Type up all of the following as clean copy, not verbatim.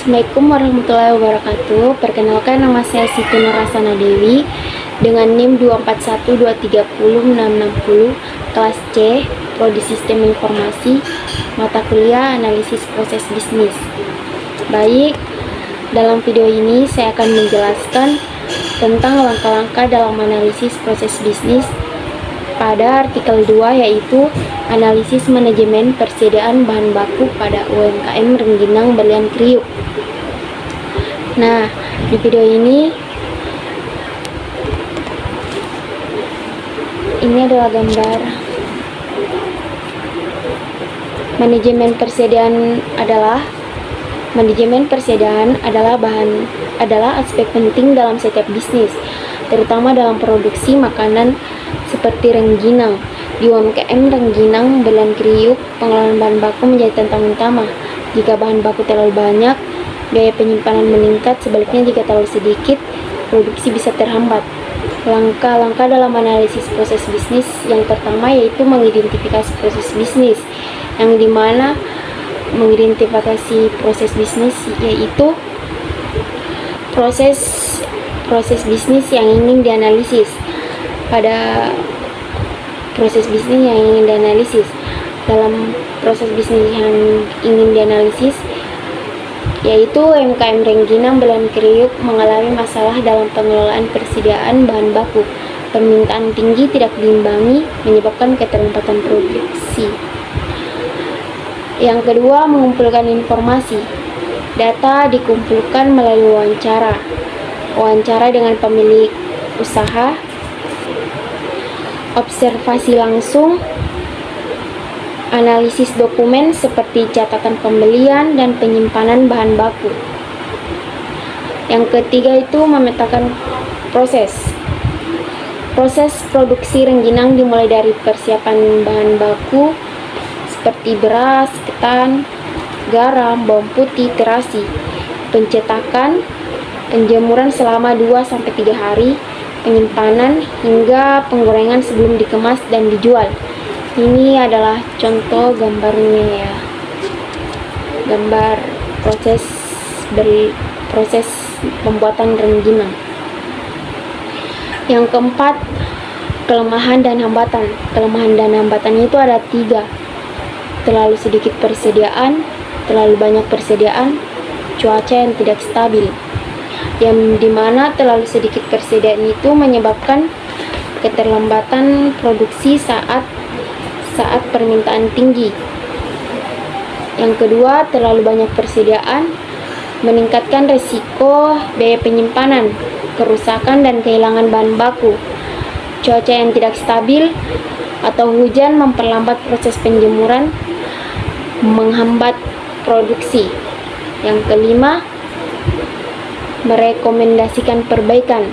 Assalamualaikum warahmatullahi wabarakatuh. Perkenalkan, nama saya Siti Nurasana Dewi dengan NIM 2412306060, kelas C, Prodi Sistem Informasi, mata kuliah Analisis Proses Bisnis. Baik, dalam video ini saya akan menjelaskan tentang langkah-langkah dalam analisis proses bisnis pada artikel 2, yaitu analisis manajemen persediaan bahan baku pada UMKM Rengginang Berlian Kriuk. Nah, di video ini adalah gambar manajemen persediaan adalah aspek penting dalam setiap bisnis, terutama dalam produksi makanan seperti rengginang. Di UMKM Rengginang Berlian Kriuk, pengelolaan bahan baku menjadi tantangan utama. Jika bahan baku terlalu banyak, biaya penyimpanan meningkat. Sebaliknya, jika terlalu sedikit, produksi bisa terhambat. Langkah-langkah dalam analisis proses bisnis yang pertama yaitu mengidentifikasi proses bisnis, yang dimana mengidentifikasi proses bisnis yaitu proses bisnis yang ingin dianalisis. Pada proses bisnis yang ingin dianalisis, dalam proses bisnis yang ingin dianalisis yaitu UMKM Rengginang Berlian Kriuk mengalami masalah dalam pengelolaan persediaan bahan baku. Permintaan tinggi tidak diimbangi menyebabkan keterlambatan produksi. Yang kedua, mengumpulkan informasi. Data dikumpulkan melalui wawancara dengan pemilik usaha, observasi langsung, analisis dokumen seperti catatan pembelian dan penyimpanan bahan baku. Yang ketiga itu memetakan proses produksi rengginang dimulai dari persiapan bahan baku seperti beras, ketan, garam, bawang putih, terasi, pencetakan, penjemuran selama 2-3 hari, penyimpanan hingga penggorengan sebelum dikemas dan dijual. Ini adalah contoh gambarnya ya. Gambar proses pembuatan rengginang. Yang keempat, kelemahan dan hambatan. Kelemahan dan hambatan itu ada 3. Terlalu sedikit persediaan, terlalu banyak persediaan, cuaca yang tidak stabil. Yang dimana terlalu sedikit persediaan itu menyebabkan keterlambatan produksi saat permintaan tinggi. Yang kedua, terlalu banyak persediaan meningkatkan resiko biaya penyimpanan, kerusakan dan kehilangan bahan baku. Cuaca yang tidak stabil atau hujan memperlambat proses penjemuran, menghambat produksi. Yang kelima, merekomendasikan perbaikan.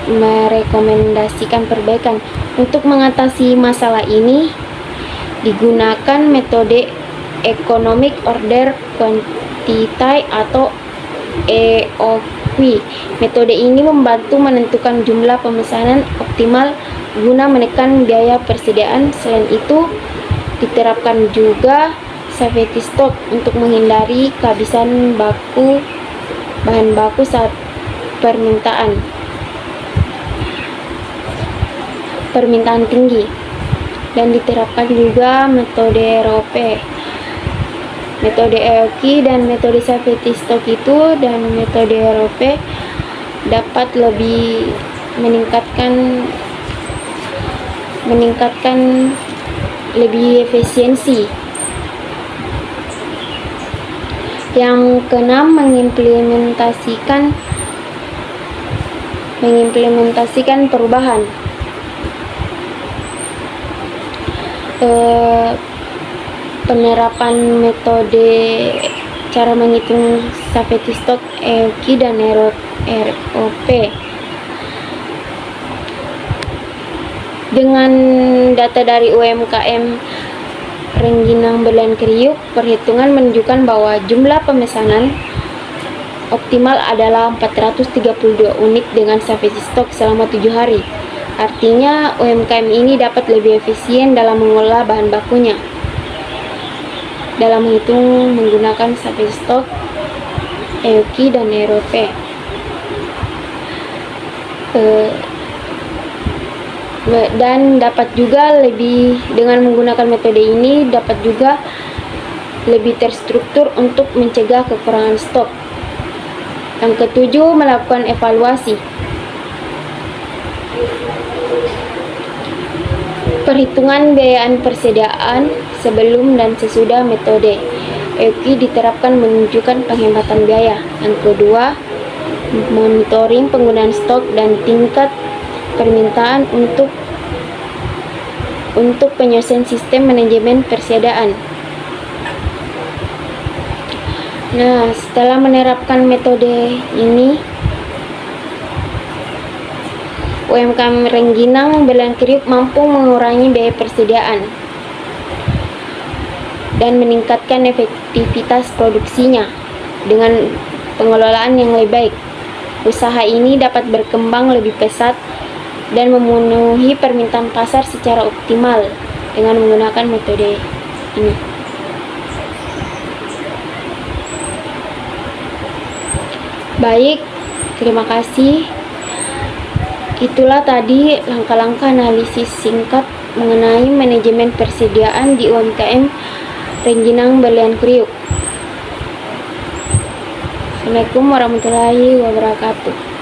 Merekomendasikan perbaikan. Untuk mengatasi masalah ini digunakan metode Economic Order Quantity atau EOQ. Metode ini membantu menentukan jumlah pemesanan optimal guna menekan biaya persediaan. Selain itu, diterapkan juga safety stock untuk menghindari kehabisan bahan baku saat permintaan tinggi, dan diterapkan juga metode ROP. Metode EOQ dan metode safety stock itu dan metode ROP dapat lebih meningkatkan lebih efisiensi. Yang keenam, mengimplementasikan perubahan. Penerapan metode cara menghitung safety stock EOQ dan ROP dengan data dari UMKM Rengginang Berlian Kriuk. Perhitungan menunjukkan bahwa jumlah pemesanan optimal adalah 432 unit dengan safety stock selama 7 hari. Artinya UMKM ini dapat lebih efisien dalam mengolah bahan bakunya. dalam menghitung menggunakan survei stok, EOQ, dan ROP. Dan dapat juga dengan menggunakan metode ini dapat juga lebih terstruktur untuk mencegah kekurangan stok. Yang ketujuh, melakukan evaluasi. Perhitungan biayaan persediaan sebelum dan sesudah metode EOQ diterapkan menunjukkan penghematan biaya. Yang kedua, monitoring penggunaan stok dan tingkat permintaan untuk penyelesaian sistem manajemen persediaan. Nah, setelah menerapkan metode ini, UMKM Rengginang Belahan Kriuk mampu mengurangi biaya persediaan dan meningkatkan efektivitas produksinya dengan pengelolaan yang lebih baik. Usaha ini dapat berkembang lebih pesat dan memenuhi permintaan pasar secara optimal dengan menggunakan metode ini. Baik, terima kasih. Itulah tadi langkah-langkah analisis singkat mengenai manajemen persediaan di UMKM Rengginang Belahan Kriuk. Assalamualaikum warahmatullahi wabarakatuh.